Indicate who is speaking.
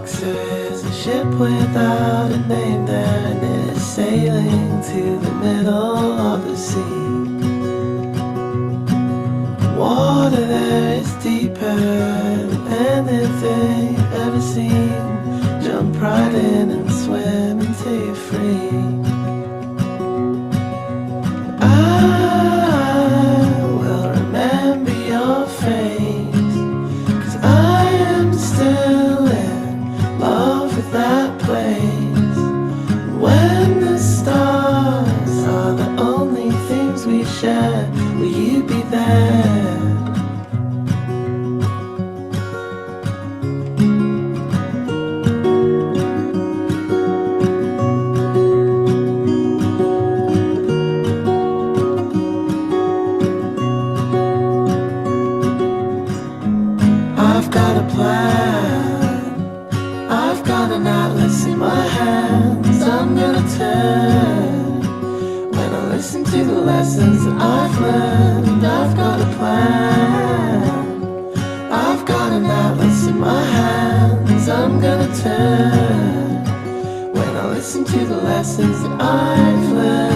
Speaker 1: boxer is a ship without a name there, and it is sailing to the middle of the sea. Water there is deeper than anything you've ever seen. Jump right in and swim until you're free. I will remember your face, 'cause I am still in love with that place. When the stars are the only things we share, will you be there? I've got a plan, I've got an atlas in my hands. I'm gonna turn when I listen to the lessons that I've learned. I've got a plan, I've got an atlas in my hands. I'm gonna turn when I listen to the lessons that I've learned.